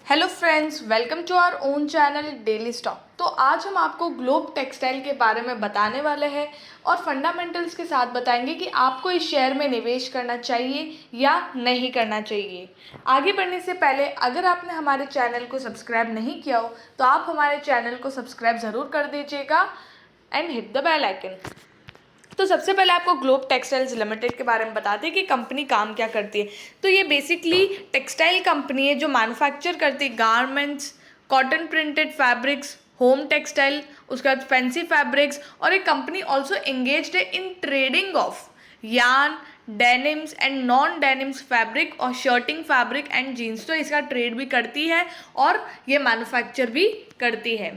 Hello friends, welcome to our own channel daily stock. तो आज हम आपको ग्लोब टेक्सटाइल के बारे में बताने वाले हैं और फंडामेंटल्स के साथ बताएंगे कि आपको इस शेयर में निवेश करना चाहिए या नहीं करना चाहिए। आगे बढ़ने से पहले अगर आपने हमारे चैनल को सब्सक्राइब नहीं किया हो तो आप हमारे चैनल को सब्सक्राइब ज़रूर कर दीजिएगा and hit the bell icon. तो सबसे पहले आपको ग्लोब टेक्सटाइल्स लिमिटेड के बारे में बताते हैं कि कंपनी काम क्या करती है। तो ये बेसिकली टेक्सटाइल कंपनी है जो मैन्युफैक्चर करती है garments, cotton printed fabrics, home textile, उसके बाद फैंसी फैब्रिक्स। और एक कंपनी ऑल्सो एंगेज्ड है in trading of yarn, denims and non denims fabric और शर्टिंग फैब्रिक एंड जीन्स। तो इसका ट्रेड भी करती है और ये मैन्युफैक्चर भी करती है।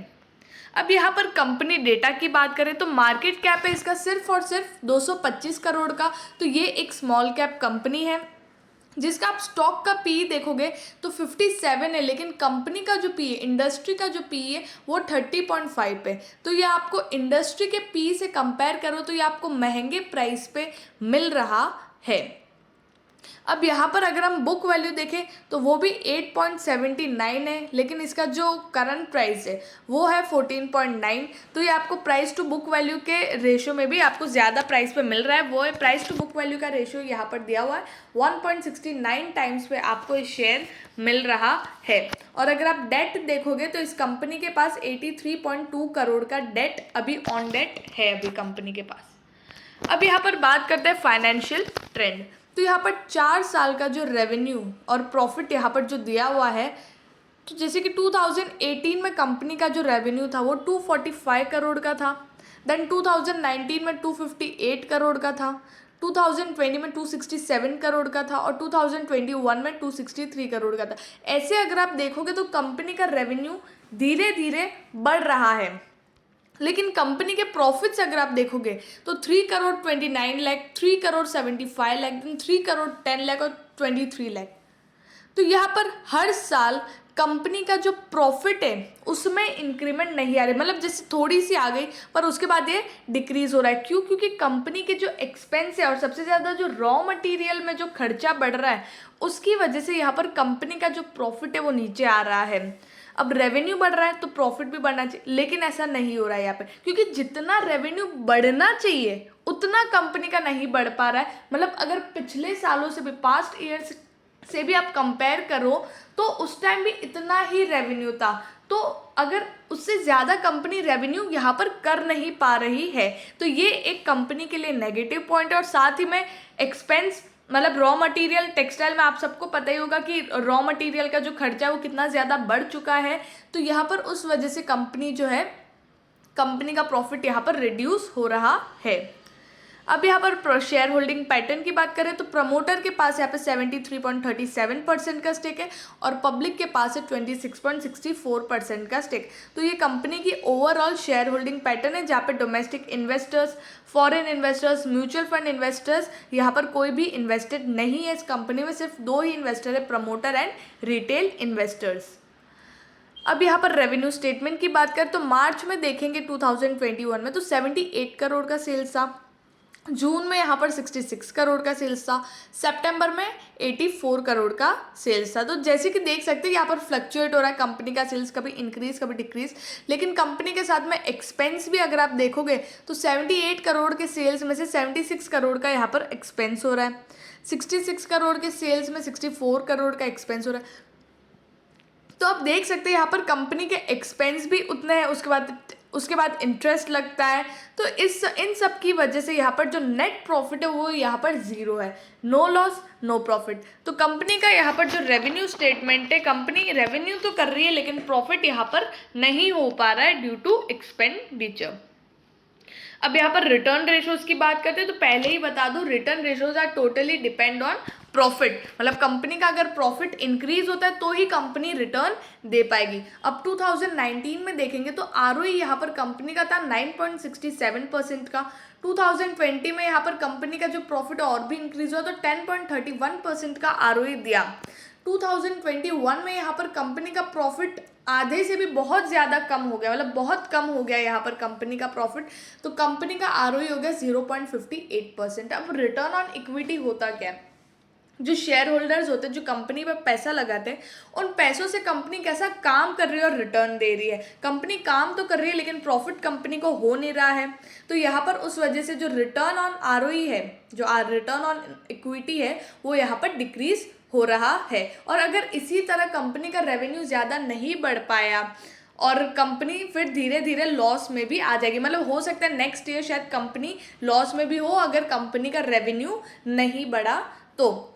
अब यहाँ पर कंपनी डेटा की बात करें तो मार्केट कैप है इसका सिर्फ और सिर्फ 225 करोड़ का। तो ये एक स्मॉल कैप कंपनी है जिसका आप स्टॉक का पी देखोगे तो 57 है, लेकिन कंपनी का जो पी है, इंडस्ट्री का जो पी है वो 30.5 है। तो ये आपको इंडस्ट्री के पी से कंपेयर करो तो ये आपको महंगे प्राइस पे मिल रहा है। अब यहाँ पर अगर हम बुक वैल्यू देखें तो वो भी 8.79 है, लेकिन इसका जो करंट प्राइस है वो है 14.9। तो ये आपको प्राइस टू बुक वैल्यू के रेशियो में भी आपको ज़्यादा प्राइस पे मिल रहा है। वो है प्राइस टू बुक वैल्यू का रेशियो यहाँ पर दिया हुआ है 1.69 टाइम्स पे आपको ये शेयर मिल रहा है। और अगर आप डेट देखोगे तो इस कंपनी के पास 83.2 करोड़ का डेट अभी ऑन डेट है अभी कंपनी के पास। अब यहाँ पर बात करते हैं फाइनेंशियल ट्रेंड। तो यहाँ पर 4 साल का जो रेवेन्यू और प्रॉफिट यहाँ पर जो दिया हुआ है, तो जैसे कि 2018 में कंपनी का जो रेवेन्यू था वो 245 करोड़ का था। देन 2019 में 258 करोड़ का था, 2020 में 267 करोड़ का था और 2021 में 263 करोड़ का था। ऐसे अगर आप देखोगे तो कंपनी का रेवेन्यू धीरे धीरे बढ़ रहा है, लेकिन कंपनी के प्रॉफिट्स अगर आप देखोगे तो 3 करोड़ 29 लाख, 3 करोड़ 75 लाख, देन 3 करोड़ 10 लाख और 23 लाख। तो यहाँ पर हर साल कंपनी का जो प्रॉफिट है उसमें इंक्रीमेंट नहीं आ रही, मतलब जैसे थोड़ी सी आ गई पर उसके बाद ये डिक्रीज हो रहा है। क्यों? क्योंकि कंपनी के जो एक्सपेंस है और सबसे ज़्यादा जो रॉ मटेरियल में जो खर्चा बढ़ रहा है उसकी वजह से यहाँ पर कंपनी का जो प्रॉफिट है वो नीचे आ रहा है। अब रेवेन्यू बढ़ रहा है तो प्रॉफिट भी बढ़ना चाहिए, लेकिन ऐसा नहीं हो रहा है यहाँ पे, क्योंकि जितना रेवेन्यू बढ़ना चाहिए उतना कंपनी का नहीं बढ़ पा रहा है। मतलब अगर पिछले सालों से भी, पास्ट ईयर्स से भी आप कंपेयर करो तो उस टाइम भी इतना ही रेवेन्यू था। तो अगर उससे ज़्यादा कंपनी रेवेन्यू यहाँ पर कर नहीं पा रही है तो ये एक कंपनी के लिए नेगेटिव पॉइंट है। और साथ ही में एक्सपेंस, मतलब रॉ मटेरियल, टेक्सटाइल में आप सबको पता ही होगा कि रॉ मटेरियल का जो खर्चा है वो कितना ज़्यादा बढ़ चुका है। तो यहाँ पर उस वजह से कंपनी जो है, कंपनी का प्रॉफिट यहाँ पर रिड्यूस हो रहा है। अब यहाँ पर शेयर होल्डिंग पैटर्न की बात करें तो प्रमोटर के पास यहाँ पे 73.37% का स्टेक है और पब्लिक के पास है 26.64% का स्टेक। तो ये कंपनी की ओवरऑल शेयर होल्डिंग पैटर्न है, जहाँ पे domestic investors, foreign investors, mutual fund investors, यहाँ पर कोई भी इन्वेस्टेड नहीं है इस कंपनी में। सिर्फ 2 ही इन्वेस्टर है, प्रमोटर एंड रिटेल इन्वेस्टर्स। अब यहाँ पर रेवेन्यू स्टेटमेंट की बात करें तो मार्च में देखेंगे 2021 में तो 78 करोड़ का सेल्स था, जून में यहाँ पर 66 करोड़ का सेल्स था, सितंबर में 84 करोड़ का सेल्स था। तो जैसे कि देख सकते हैं यहाँ पर फ्लक्चुएट हो रहा है कंपनी का सेल्स, कभी इंक्रीज कभी डिक्रीज। लेकिन कंपनी के साथ में एक्सपेंस भी अगर आप देखोगे तो 78 करोड़ के सेल्स में से 76 करोड़ का यहाँ पर एक्सपेंस हो रहा है, 66 करोड़ के सेल्स में 64 करोड़ का एक्सपेंस हो रहा है। तो आप देख सकते हैं यहाँ पर कंपनी के एक्सपेंस भी उतने हैं, उसके बाद इंटरेस्ट लगता है। तो इन सब की वजह से यहाँ पर जो नेट प्रॉफिट है वो यहाँ पर ज़ीरो है, नो लॉस नो प्रॉफिट। तो कंपनी का यहाँ पर जो रेवेन्यू स्टेटमेंट है, कंपनी रेवेन्यू तो कर रही है लेकिन प्रॉफिट यहाँ पर नहीं हो पा रहा है ड्यू टू एक्सपेंडिचर। अब यहाँ पर रिटर्न रेशोज की बात करते हैं तो पहले ही बता दूं, return ratios are totally depend on profit. मतलब कंपनी का अगर प्रॉफिट इंक्रीज होता है तो ही कंपनी रिटर्न दे पाएगी। अब 2019 में देखेंगे तो आरओई यहाँ पर कंपनी का था 9.67% का। 2020 में यहाँ पर कंपनी का जो प्रॉफिट और भी इंक्रीज हुआ तो 10.31% का आरओई दिया। 2021 में यहाँ पर कंपनी का प्रॉफिट आधे से भी बहुत ज़्यादा कम हो गया, मतलब बहुत कम हो गया यहाँ पर कंपनी का प्रॉफिट। तो कंपनी का आरओई हो गया 0.58%। अब रिटर्न ऑन इक्विटी होता क्या है? जो शेयर होल्डर्स होते हैं, जो कंपनी पर पैसा लगाते हैं, उन पैसों से कंपनी कैसा काम कर रही है और रिटर्न दे रही है। कंपनी काम तो कर रही है लेकिन प्रॉफिट कंपनी को हो नहीं रहा है, तो यहाँ पर उस वजह से जो रिटर्न ऑन आरओई है, जो रिटर्न ऑन इक्विटी है, वो यहाँ पर डिक्रीज हो रहा है। और अगर इसी तरह कंपनी का रेवेन्यू ज़्यादा नहीं बढ़ पाया और कंपनी फिर धीरे धीरे लॉस में भी आ जाएगी, मतलब हो सकता है नेक्स्ट ईयर शायद कंपनी लॉस में भी हो अगर कंपनी का रेवेन्यू नहीं बढ़ा तो।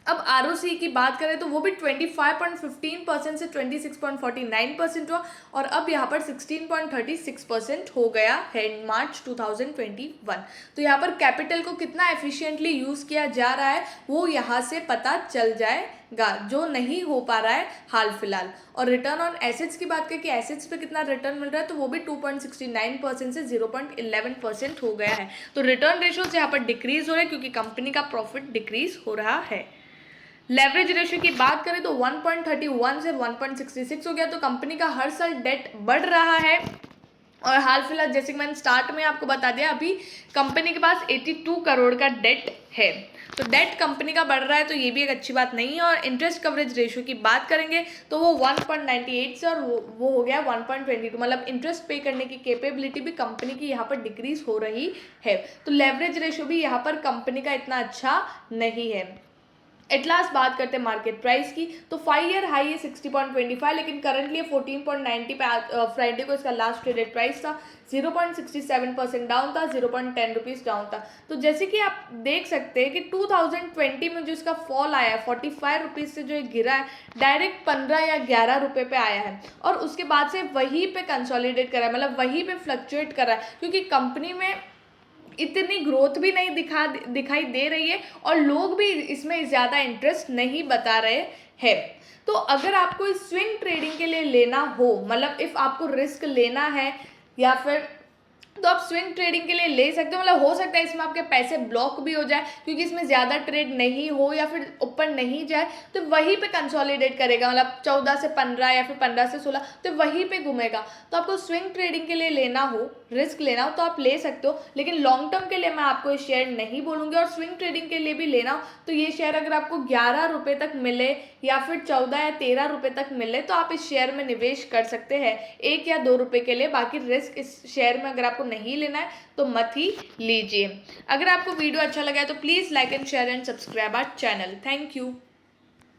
अब आरओसी की बात करें तो वो भी 25.15% से 26.49% हुआ और अब यहाँ पर 16.36% हो गया है मार्च 2021। तो यहाँ पर कैपिटल को कितना एफिशिएंटली यूज़ किया जा रहा है वो यहाँ से पता चल जाएगा, जो नहीं हो पा रहा है हाल फिलहाल। और रिटर्न ऑन एसेट्स की बात करें कि एसेट्स पे कितना रिटर्न मिल रहा है, तो वो भी 2.69% से 0.11% हो गया है। तो रिटर्न रेशियोज यहाँ पर डिक्रीज हो रहे हैं क्योंकि कंपनी का प्रॉफिट डिक्रीज हो रहा है। लेवरेज रेशियो की बात करें तो 1.31 से 1.66 हो गया, तो कंपनी का हर साल डेट बढ़ रहा है। और हाल फिलहाल जैसे कि मैंने स्टार्ट में आपको बता दिया, अभी कंपनी के पास 82 करोड़ का डेट है, तो डेट कंपनी का बढ़ रहा है, तो ये भी एक अच्छी बात नहीं है। और इंटरेस्ट कवरेज रेशियो की बात करेंगे तो वो 1.98 से और वो हो गया 1.22, मतलब इंटरेस्ट पे करने की कैपेबिलिटी भी कंपनी की यहाँ पर डिक्रीज हो रही है। तो लेवरेज रेशियो भी यहाँ पर कंपनी का इतना अच्छा नहीं है। एट लास्ट बात करते हैं मार्केट प्राइस की, तो 5 ईयर हाई है 60.25, लेकिन करंटली 14.90 पे फ्राइडे को इसका लास्ट ट्रेडेड प्राइस था। 0.67% डाउन था, 0.10 रुपीज़ डाउन था। तो जैसे कि आप देख सकते हैं कि 2020 में जो इसका फॉल आया है 45 रुपीज़ से, जो गिरा है डायरेक्ट 15 या 11 रुपये पे आया है और उसके बाद से वहीं पे कंसोलिडेट करा है, मतलब वहीं पे फ्लक्चुएट कर रहा है, क्योंकि कंपनी में इतनी ग्रोथ भी नहीं दिखाई दे रही है और लोग भी इसमें ज़्यादा इंटरेस्ट नहीं बता रहे हैं। तो अगर आपको इस स्विंग ट्रेडिंग के लिए लेना हो, मतलब इफ़ आपको रिस्क लेना है या फिर, तो आप स्विंग ट्रेडिंग के लिए ले सकते हो। मतलब हो सकता है इसमें आपके पैसे ब्लॉक भी हो जाए क्योंकि इसमें ज़्यादा ट्रेड नहीं हो या फिर ऊपर नहीं जाए, तो वहीं पे कंसोलिडेट करेगा, मतलब 14 से 15 या फिर 15 से 16, तो वहीं पे घूमेगा। तो आपको स्विंग ट्रेडिंग के लिए लेना हो, रिस्क लेना हो, तो आप ले सकते हो, लेकिन लॉन्ग टर्म के लिए मैं आपको ये शेयर नहीं बोलूँगी। और स्विंग ट्रेडिंग के लिए भी लेना हो तो ये शेयर अगर आपको 11 रुपये तक मिले या फिर 14 या 13 रुपये तक मिले तो आप इस शेयर में निवेश कर सकते हैं 1 या 2 रुपये के लिए। बाकी रिस्क इस शेयर में अगर आपको नहीं लेना है तो मत ही लीजिए। अगर आपको वीडियो अच्छा लगा है तो please like and share and subscribe our channel. Thank you.